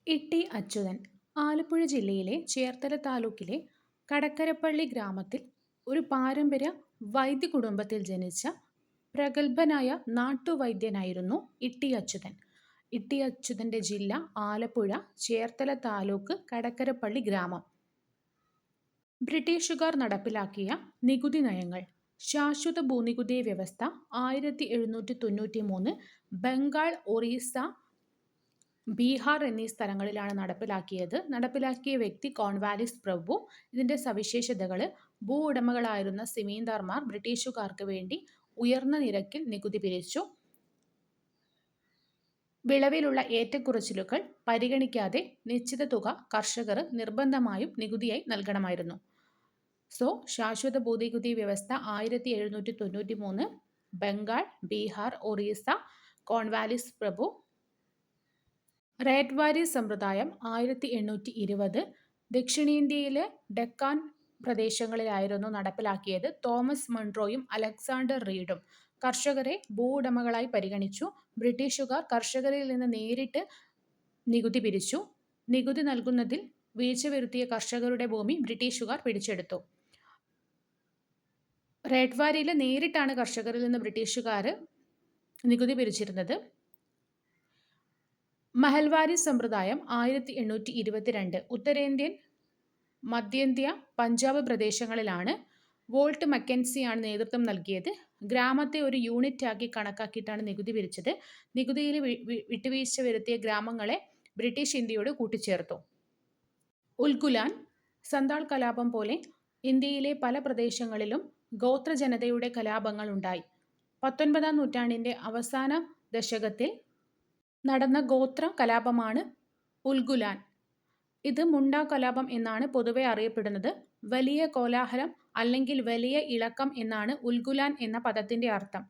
ഇട്ടി അച്യുതൻ ആലപ്പുഴ ജില്ലയിലെ ചേർത്തല താലൂക്കിലെ കടക്കരപ്പള്ളി ഗ്രാമത്തിൽ ഒരു പാരമ്പര്യ വൈദ്യ കുടുംബത്തിൽ ജനിച്ച പ്രഗത്ഭനായ നാട്ടുവൈദ്യനായിരുന്നു ഇട്ടി അച്യുതൻ. ഇട്ടി അച്യുതൻ്റെ ജില്ല ആലപ്പുഴ, ചേർത്തല താലൂക്ക്, കടക്കരപ്പള്ളി ഗ്രാമം. ബ്രിട്ടീഷുകാർ നടപ്പിലാക്കിയ നികുതി നയങ്ങൾ. ശാശ്വത ഭൂനികുതി വ്യവസ്ഥ 1793 ബംഗാൾ, ഒറീസ, ബീഹാർ എന്നീ സ്ഥലങ്ങളിലാണ് നടപ്പിലാക്കിയത്. നടപ്പിലാക്കിയ വ്യക്തി കോൺവാലിസ് പ്രഭു. ഇതിൻ്റെ സവിശേഷതകൾ: ഭൂ ഉടമകളായിരുന്ന സിമീന്ദാർമാർ ബ്രിട്ടീഷുകാർക്ക് വേണ്ടി ഉയർന്ന നിരക്കിൽ നികുതി പിരിച്ചു. വിളവിലുള്ള ഏറ്റക്കുറച്ചിലുകൾ പരിഗണിക്കാതെ നിശ്ചിത തുക കർഷകർ നിർബന്ധമായും നികുതിയായി നൽകണമായിരുന്നു. ശാശ്വത ഭൂനികുതി വ്യവസ്ഥ 1793 ബംഗാൾ, ബീഹാർ, ഒറീസ, കോൺവാലിസ് പ്രഭു. റേറ്റ് വാരി സമ്പ്രദായം 1820 ദക്ഷിണേന്ത്യയിലെ ഡെക്കാൻ പ്രദേശങ്ങളിലായിരുന്നു നടപ്പിലാക്കിയത്. തോമസ് മൺട്രോയും അലക്സാണ്ടർ റീഡും കർഷകരെ ഭൂ ഉടമകളായി പരിഗണിച്ചു. ബ്രിട്ടീഷുകാർ കർഷകരിൽ നിന്ന് നേരിട്ട് നികുതി പിരിച്ചു. നികുതി നൽകുന്നതിൽ വീഴ്ച വരുത്തിയ കർഷകരുടെ ഭൂമി ബ്രിട്ടീഷുകാർ പിടിച്ചെടുത്തു. റേറ്റ് വാരിയിൽ നേരിട്ടാണ് കർഷകരിൽ നിന്ന് ബ്രിട്ടീഷുകാർ നികുതി പിരിച്ചിരുന്നത്. മഹൽവാരി സമ്പ്രദായം 1822 ഉത്തരേന്ത്യൻ, മധ്യേന്ത്യ, പഞ്ചാബ് പ്രദേശങ്ങളിലാണ്. വോൾട്ട് മക്കൻസിയാണ് നേതൃത്വം നൽകിയത്. ഗ്രാമത്തെ ഒരു യൂണിറ്റ് ആക്കി കണക്കാക്കിയിട്ടാണ് നികുതി പിരിച്ചത്. നികുതിയിൽ വിട്ടുവീഴ്ച വരുത്തിയ ഗ്രാമങ്ങളെ ബ്രിട്ടീഷ് ഇന്ത്യയോട് കൂട്ടിച്ചേർത്തു. ഉൽഗുലാൻ, സന്താൾ കലാപം പോലെ ഇന്ത്യയിലെ പല പ്രദേശങ്ങളിലും ഗോത്ര ജനതയുടെ കലാപങ്ങൾ ഉണ്ടായി. 19-ാം നൂറ്റാണ്ടിൻ്റെ അവസാന ദശകത്തിൽ നടന്ന ഗോത്ര കലാപമാണ് ഉൽഗുലാൻ. ഇത് മുണ്ട കലാപം എന്നാണ് പൊതുവെ അറിയപ്പെടുന്നത്. വലിയ കോലാഹലം അല്ലെങ്കിൽ വലിയ ഇളക്കം എന്നാണ് ഉൽഗുലാൻ എന്ന പദത്തിൻ്റെ അർത്ഥം.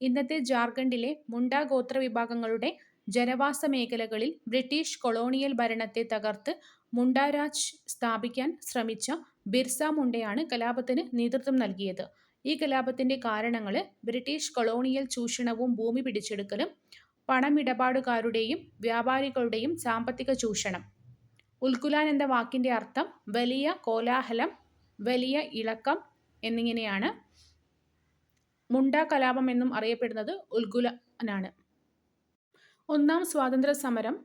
ഇന്നത്തെ ജാർഖണ്ഡിലെ മുണ്ട ഗോത്ര വിഭാഗങ്ങളുടെ ജനവാസ മേഖലകളിൽ ബ്രിട്ടീഷ് കൊളോണിയൽ ഭരണത്തെ തകർത്ത് മുണ്ട രാജ് സ്ഥാപിക്കാൻ ശ്രമിച്ച ബിർസ മുണ്ടയാണ് കലാപത്തിന് നേതൃത്വം നൽകിയത്. ഈ കലാപത്തിൻ്റെ കാരണങ്ങൾ ബ്രിട്ടീഷ് കൊളോണിയൽ ചൂഷണവും ഭൂമി പിടിച്ചെടുക്കലും പണമിടപാടുകാരുടെയും വ്യാപാരികളുടെയും സാമ്പത്തിക ചൂഷണം. ഉൽഗുലാൻ എന്ന വാക്കിൻ്റെ അർത്ഥം വലിയ കോലാഹലം, വലിയ ഇളക്കം എന്നിങ്ങനെയാണ്. മുണ്ട കലാപം എന്നും അറിയപ്പെടുന്നത് ഉൽഗുലാനാണ്. ഒന്നാം സ്വാതന്ത്ര്യ സമരം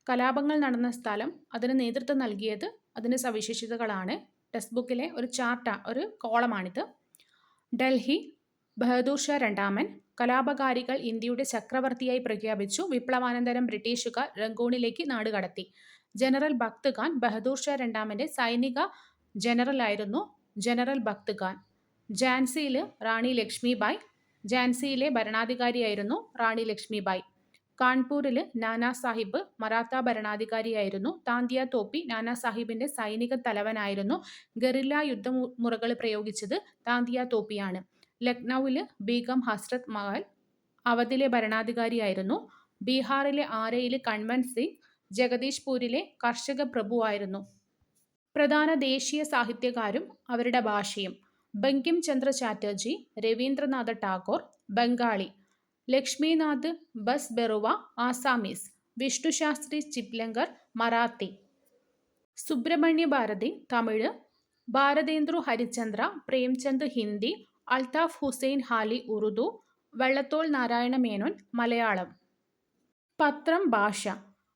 കലാപങ്ങൾ നടന്ന സ്ഥലം, അതിന് നേതൃത്വം നൽകിയത്, അതിൻ്റെ സവിശേഷതകളാണ്. ടെക്സ്റ്റ് ബുക്കിലെ ഒരു ഒരു കോളമാണിത്. ഡൽഹി, ബഹദൂർ ഷാ രണ്ടാമൻ കലാപകാരികൾ ഇന്ത്യയുടെ ചക്രവർത്തിയായി പ്രഖ്യാപിച്ചു. വിപ്ലവാനന്തരം ബ്രിട്ടീഷുകാർ റംഗൂണിലേക്ക് നാടുകടത്തി. ജനറൽ ബക്ത് ഖാൻ ബഹദൂർ ഷാ രണ്ടാമൻ്റെ സൈനിക ജനറലായിരുന്നു. ജനറൽ ബക്ത് ഖാൻ. ഝാൻസിയിൽ റാണി ലക്ഷ്മിബായ്. ഝാൻസിയിലെ ഭരണാധികാരിയായിരുന്നു റാണി ലക്ഷ്മിബായ്. കാൺപൂരിൽ നാനാ സാഹിബ് മറാത്ത ഭരണാധികാരിയായിരുന്നു. താന്തിയ തോപ്പി നാനാ സാഹിബിൻ്റെ സൈനിക തലവനായിരുന്നു. ഗറില്ല യുദ്ധമുറകൾ പ്രയോഗിച്ചത് താന്തിയ തോപ്പിയാണ്. ലക്നൌവിൽ ബീഗം ഹസ്രത് മഹൽ അവധിലെ ഭരണാധികാരിയായിരുന്നു. ബീഹാറിലെ ആരയിൽ കൺവൻത് സിംഗ് ജഗദീഷ്പൂരിലെ കർഷക പ്രഭുവായിരുന്നു. പ്രധാന ദേശീയ സാഹിത്യകാരും അവരുടെ ഭാഷയും: ബങ്കിം ചന്ദ്ര ചാറ്റർജി, രവീന്ദ്രനാഥ ടാഗോർ ബംഗാളി, ലക്ഷ്മിനാഥ് ബസ്ബെറുവ ആസാമീസ്, വിഷ്ണുശാസ്ത്രി ചിപ്ലങ്കർ മറാത്തി, സുബ്രഹ്മണ്യ ഭാരതി തമിഴ്, ഭാരതേന്ദു ഹരിചന്ദ്ര പ്രേംചന്ദ് ഹിന്ദി, അൽതാഫ് ഹുസൈൻ ഹാലി ഉറുദു, വള്ളത്തോൾ നാരായണ മേനോൻ മലയാളം. പത്രം ഭാഷ: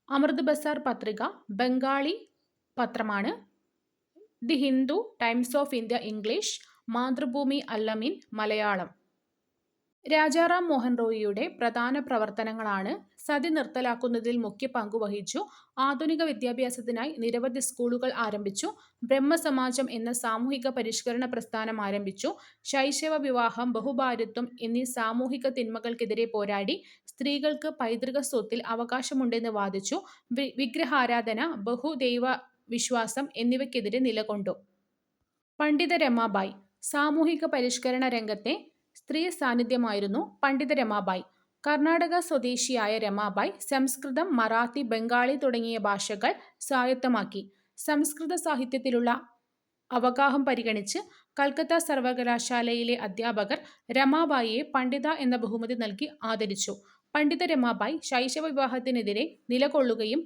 അമൃത് ബസാർ പത്രിക ബംഗാളി പത്രമാണ്. The Hindu, Times of India English, Mathrubhumi Al-Ameen Malayalam. Rajaram Mohan റോയിയുടെ പ്രധാന പ്രവർത്തനങ്ങളാണ്: സതി നിർത്തലാക്കുന്നതിൽ മുഖ്യ പങ്കുവഹിച്ചു. ആധുനിക വിദ്യാഭ്യാസത്തിനായി നിരവധി സ്കൂളുകൾ ആരംഭിച്ചു. ബ്രഹ്മസമാജം എന്ന സാമൂഹിക പരിഷ്കരണ പ്രസ്ഥാനം ആരംഭിച്ചു. ശൈശവ വിവാഹം, ബഹുഭാര്യത്വം എന്നീ സാമൂഹിക തിന്മകൾക്കെതിരെ പോരാടി. സ്ത്രീകൾക്ക് പൈതൃക സ്വത്തിൽ അവകാശമുണ്ടെന്ന് വാദിച്ചു. വിഗ്രഹാരാധന, ബഹുദൈവ വിശ്വാസം എന്നിവയ്ക്കെതിരെ നിലകൊണ്ടു. പണ്ഡിത രമാബായി. സാമൂഹിക പരിഷ്കരണ രംഗത്തെ സ്ത്രീ സാന്നിധ്യമായിരുന്നു പണ്ഡിത രമാബായി. കർണാടക സ്വദേശിയായ രമാബായി സംസ്കൃതം, മറാത്തി, ബംഗാളി തുടങ്ങിയ ഭാഷകൾ സ്വായത്തമാക്കി. സംസ്കൃത സാഹിത്യത്തിലുള്ള അവഗാഹം പരിഗണിച്ച് കൽക്കത്ത സർവകലാശാലയിലെ അധ്യാപകർ രമാബായിയെ പണ്ഡിത എന്ന ബഹുമതി നൽകി ആദരിച്ചു. പണ്ഡിത രമാബായി ശൈശവ വിവാഹത്തിനെതിരെ നിലകൊള്ളുകയും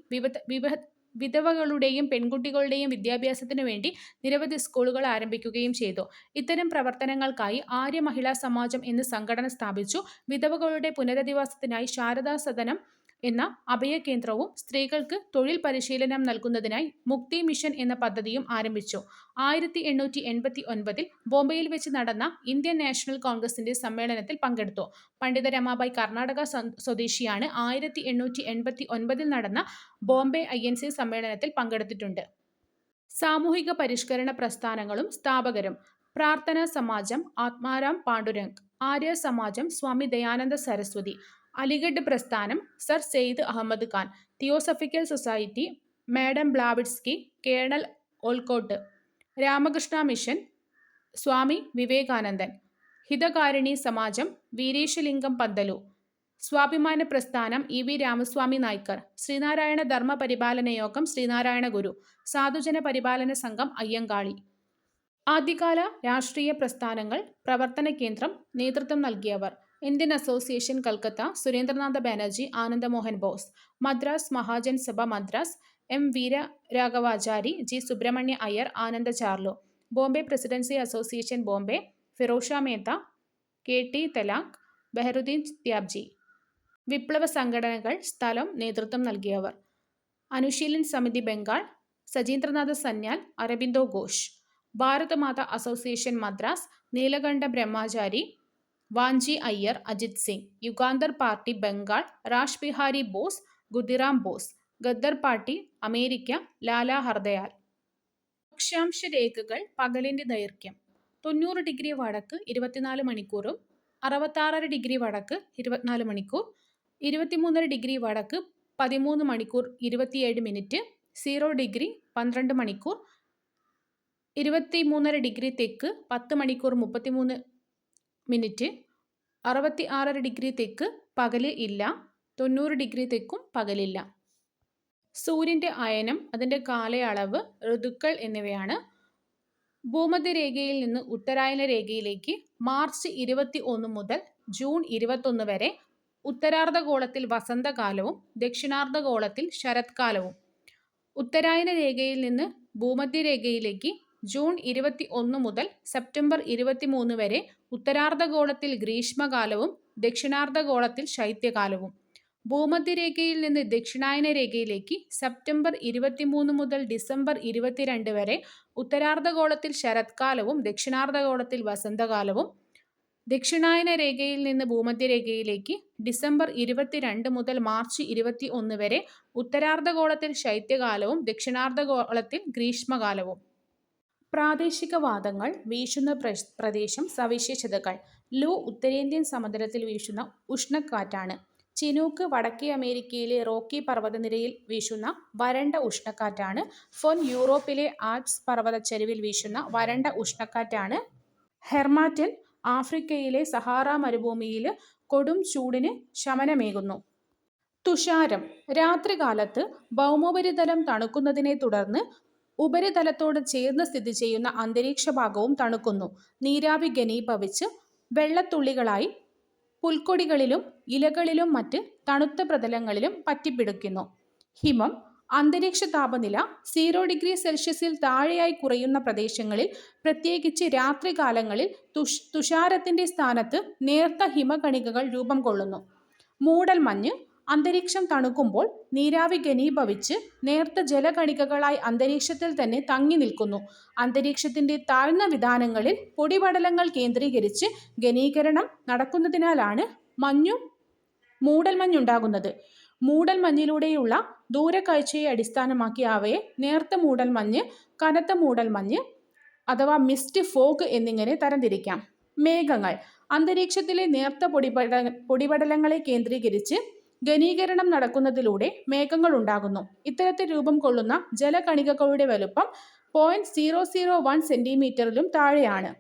വിധവകളുടെയും പെൺകുട്ടികളുടെയും വിദ്യാഭ്യാസത്തിനു വേണ്ടി നിരവധി സ്കൂളുകൾ ആരംഭിക്കുകയും ചെയ്തു. ഇത്തരം പ്രവർത്തനങ്ങൾക്കായി ആര്യ മഹിളാ സമാജം എന്ന സംഘടന സ്ഥാപിച്ചു. വിധവകളുടെ പുനരധിവാസത്തിനായി ശാരദാ സദനം എന്ന അഭയകേന്ദ്രവും സ്ത്രീകൾക്ക് തൊഴിൽ പരിശീലനം നൽകുന്നതിനായി മുക്തി മിഷൻ എന്ന പദ്ധതിയും ആരംഭിച്ചു. 1889 ബോംബെയിൽ വെച്ച് നടന്ന ഇന്ത്യൻ നാഷണൽ കോൺഗ്രസിന്റെ സമ്മേളനത്തിൽ പങ്കെടുത്തു. പണ്ഡിത രമാബായി കർണാടക സ്വദേശിയാണ്. 1889 നടന്ന ബോംബെ INC സമ്മേളനത്തിൽ പങ്കെടുത്തിട്ടുണ്ട്. സാമൂഹിക പരിഷ്കരണ പ്രസ്ഥാനങ്ങളും സ്ഥാപകരും: പ്രാർത്ഥനാ സമാജം ആത്മാരാം പാണ്ഡുരംഗ്, ആര്യ സമാജം സ്വാമി ദയാനന്ദ സരസ്വതി, അലിഗഡ് പ്രസ്ഥാനം sir Syed Ahmad Khan, theosophical society madam Blavatsky, colonel Olcott, Ramakrishna mission Swami വിവേകാനന്ദൻ, ഹിതകാരിണി സമാജം വീരേശലിംഗം പന്തലു, സ്വാഭിമാന പ്രസ്ഥാനം EV രാമസ്വാമി നായ്ക്കർ, ശ്രീനാരായണ ധർമ്മ പരിപാലന യോഗം ശ്രീനാരായണ ഗുരു, സാധുജന പരിപാലന സംഘം അയ്യങ്കാളി. ആദ്യകാല രാഷ്ട്രീയ പ്രസ്ഥാനങ്ങൾ പ്രവർത്തന കേന്ദ്രം നേതൃത്വം നൽകിയവർ: Indian association Calcutta Surendranath Banerjee, Anandamohan Bose. Madras Mahajan Sabha Madras M Veeraraghavachari, G Subramania Iyer, Ananda Charlu. Bombay presidency association Bombay Firozsha Mehta, KT Telang, Badruddin Tyabji. വിപ്ലവ സംഘടനകൾ സ്ഥലം നേതൃത്വം നൽകിയവർ: Anushilan Samiti Bengal, Sachindranath Sanyal, Aurobindo Ghosh. Bharatamata association Madras, Neelakanta Brahmachari, Vanchi Iyer, Ajit Singh. Jugantar party Bengal, Rash Behari Bose, Khudiram Bose. Ghadar party America, Lala Hardayal. അക്ഷാംശ രേഖകൾ പകലിന്റെ ദൈർഘ്യം: 90 ഡിഗ്രി വടക്ക് 24 മണിക്കൂറും 66 ഡിഗ്രി വടക്ക് 24 മണിക്കൂർ, 23 ഡിഗ്രി വടക്ക് 13 മണിക്കൂർ 27 മിനിറ്റ്, 0 ഡിഗ്രി 12 മണിക്കൂർ, 23 ഡിഗ്രി തെക്ക് 10 മണിക്കൂർ 33 മിനിറ്റ്, 66 ഡിഗ്രി തെക്ക് പകല് ഇല്ല, 90 ഡിഗ്രി തെക്കും പകലില്ല. സൂര്യന്റെ അയനം, അതിൻ്റെ കാലയളവ്, ഋതുക്കൾ എന്നിവയാണ്. ഭൂമധ്യരേഖയിൽ നിന്ന് ഉത്തരായന രേഖയിലേക്ക് മാർച്ച് 21 മുതൽ ജൂൺ 21 വരെ ഉത്തരാർദ്ധഗോളത്തിൽ വസന്തകാലവും ദക്ഷിണാർദ്ധഗോളത്തിൽ ശരത്കാലവും. ഉത്തരായന രേഖയിൽ നിന്ന് ഭൂമധ്യരേഖയിലേക്ക് ജൂൺ 21 മുതൽ സെപ്റ്റംബർ 23 വരെ ഉത്തരാർദ്ധഗോളത്തിൽ ഗ്രീഷ്മകാലവും ദക്ഷിണാർദ്ധഗോളത്തിൽ ശൈത്യകാലവും. ഭൂമധ്യരേഖയിൽ നിന്ന് ദക്ഷിണായന രേഖയിലേക്ക് സെപ്റ്റംബർ 23 മുതൽ ഡിസംബർ 22 വരെ ഉത്തരാർദ്ധഗോളത്തിൽ ശരത്കാലവും ദക്ഷിണാർദ്ധഗോളത്തിൽ വസന്തകാലവും. ദക്ഷിണായന രേഖയിൽ നിന്ന് ഭൂമധ്യരേഖയിലേക്ക് ഡിസംബർ 22 മുതൽ മാർച്ച് 21 വരെ ഉത്തരാർദ്ധഗോളത്തിൽ ശൈത്യകാലവും ദക്ഷിണാർദ്ധഗോളത്തിൽ ഗ്രീഷ്മകാലവും. പ്രാദേശിക വാദങ്ങൾ: വീശുന്ന പ്രദേശം, സവിശേഷതകൾ. ലൂ ഉത്തരേന്ത്യൻ സമതലത്തിൽ വീശുന്ന ഉഷ്ണക്കാറ്റാണ്. ചിനൂക്ക് വടക്കേ അമേരിക്കയിലെ റോക്കി പർവ്വതനിരയിൽ വീശുന്ന വരണ്ട ഉഷ്ണക്കാറ്റാണ്. ഫൊൻ യൂറോപ്പിലെ ആൽപ്സ് പർവ്വതച്ചരിവിൽ വീശുന്ന വരണ്ട ഉഷ്ണക്കാറ്റാണ്. ഹെർമാറ്റൻ ആഫ്രിക്കയിലെ സഹാറ മരുഭൂമിയിൽ കൊടും ചൂടിന് ശമനമേകുന്നു. തുഷാരം: രാത്രികാലത്ത് ഭൗമോപരിതലം തണുക്കുന്നതിനെ തുടർന്ന് ഉപരിതലത്തോട് ചേർന്ന് സ്ഥിതി ചെയ്യുന്ന അന്തരീക്ഷഭാഗവും തണുക്കുന്നു. നീരാവി ഘനീഭവിച്ച് വെള്ളത്തുള്ളികളായി പുൽക്കൊടികളിലും ഇലകളിലും മറ്റ് തണുത്ത പ്രതലങ്ങളിലും പറ്റിപ്പിടിക്കുന്നു. ഹിമം: അന്തരീക്ഷ താപനില 0 ഡിഗ്രി സെൽഷ്യസിൽ താഴെയായി കുറയുന്ന പ്രദേശങ്ങളിൽ, പ്രത്യേകിച്ച് രാത്രികാലങ്ങളിൽ തുഷാരത്തിന്റെ സ്ഥാനത്ത് നേർത്ത ഹിമകണികകൾ രൂപം കൊള്ളുന്നു. മൂടൽമഞ്ഞ്: അന്തരീക്ഷം തണുക്കുമ്പോൾ നീരാവി ഘനീഭവിച്ച് നേർത്ത ജലകണികകളായി അന്തരീക്ഷത്തിൽ തന്നെ തങ്ങി നിൽക്കുന്നു. അന്തരീക്ഷത്തിന്റെ താഴ്ന്ന വിതാനങ്ങളിൽ പൊടിപടലങ്ങൾ കേന്ദ്രീകരിച്ച് ഘനീകരണം നടക്കുന്നതിനാലാണ് മൂടൽമഞ്ഞുണ്ടാകുന്നത്. മൂടൽമഞ്ഞിലൂടെയുള്ള ദൂരക്കാഴ്ചയെ അടിസ്ഥാനമാക്കി അവയെ നേർത്ത മൂടൽമഞ്ഞ്, കനത്ത മൂടൽമഞ്ഞ് അഥവാ മിസ്റ്റ് ഫോഗ് എന്നിങ്ങനെ തരംതിരിക്കാം. മേഘങ്ങൾ: അന്തരീക്ഷത്തിലെ നേർത്ത പൊടിപടലങ്ങളെ കേന്ദ്രീകരിച്ച് ഘനീകരണം നടക്കുന്നതിലൂടെ മേഘങ്ങൾ ഉണ്ടാകുന്നു. ഇത്തരത്തിൽ രൂപം കൊള്ളുന്ന ജലകണികകളുടെ വലുപ്പം 0.001 സെന്റിമീറ്ററിലും താഴെയാണ്.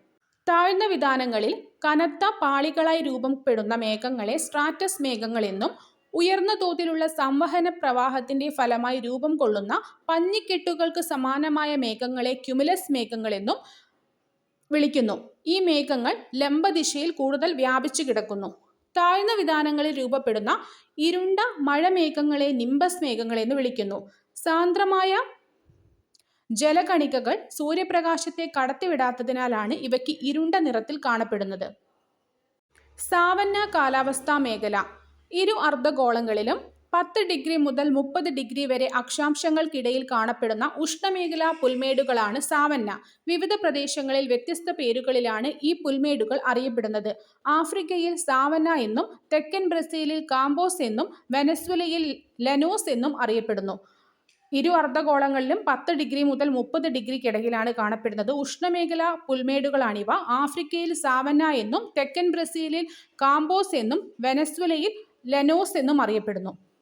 താഴ്ന്ന വിതാനങ്ങളിൽ കനത്ത പാളികളായി രൂപപ്പെടുന്ന മേഘങ്ങളെ സ്ട്രാറ്റസ് മേഘങ്ങൾ എന്നും, ഉയർന്ന തോതിലുള്ള സംവഹന പ്രവാഹത്തിന്റെ ഫലമായി രൂപം കൊള്ളുന്ന പഞ്ഞിക്കെട്ടുകൾക്ക് സമാനമായ മേഘങ്ങളെ ക്യുമുലസ് മേഘങ്ങൾ എന്നും വിളിക്കുന്നു. ഈ മേഘങ്ങൾ ലംബദിശയിൽ കൂടുതൽ വ്യാപിച്ചു കിടക്കുന്നു. താഴ്ന്ന വിതാനങ്ങളിൽ രൂപപ്പെടുന്ന ഇരുണ്ട മഴമേഘങ്ങളെ നിംബസ് മേഘങ്ങൾ എന്ന് വിളിക്കുന്നു. സാന്ദ്രമായ ജലകണികകൾ സൂര്യപ്രകാശത്തെ കടത്തിവിടാത്തതിനാലാണ് ഇവയ്ക്ക് ഇരുണ്ട നിറത്തിൽ കാണപ്പെടുന്നത്. സാവന്ന കാലാവസ്ഥാ മേഖല. ഇരു അർദ്ധഗോളങ്ങളിലും 10 ഡിഗ്രി മുതൽ 30 ഡിഗ്രി വരെ അക്ഷാംശങ്ങൾക്കിടയിൽ കാണപ്പെടുന്ന ഉഷ്ണമേഖലാ പുൽമേടുകളാണ് സാവന്ന. വിവിധ പ്രദേശങ്ങളിൽ വ്യത്യസ്ത പേരുകളിലാണ് ഈ പുൽമേടുകൾ അറിയപ്പെടുന്നത്. ആഫ്രിക്കയിൽ സാവന്ന എന്നും തെക്കൻ ബ്രസീലിൽ കാമ്പോസ് എന്നും വെനസ്വേലയിൽ ലനോസ് എന്നും അറിയപ്പെടുന്നു. ഇരു അർദ്ധഗോളങ്ങളിലും 10 ഡിഗ്രി മുതൽ 30 ഡിഗ്രിക്കിടയിലാണ് കാണപ്പെടുന്നത്. ഉഷ്ണമേഖലാ പുൽമേടുകളാണിവ. ആഫ്രിക്കയിൽ സാവന്ന എന്നും തെക്കൻ ബ്രസീലിൽ കാമ്പോസ് എന്നും വെനസ്വേലയിൽ ലനോസ് എന്നും അറിയപ്പെടുന്നു.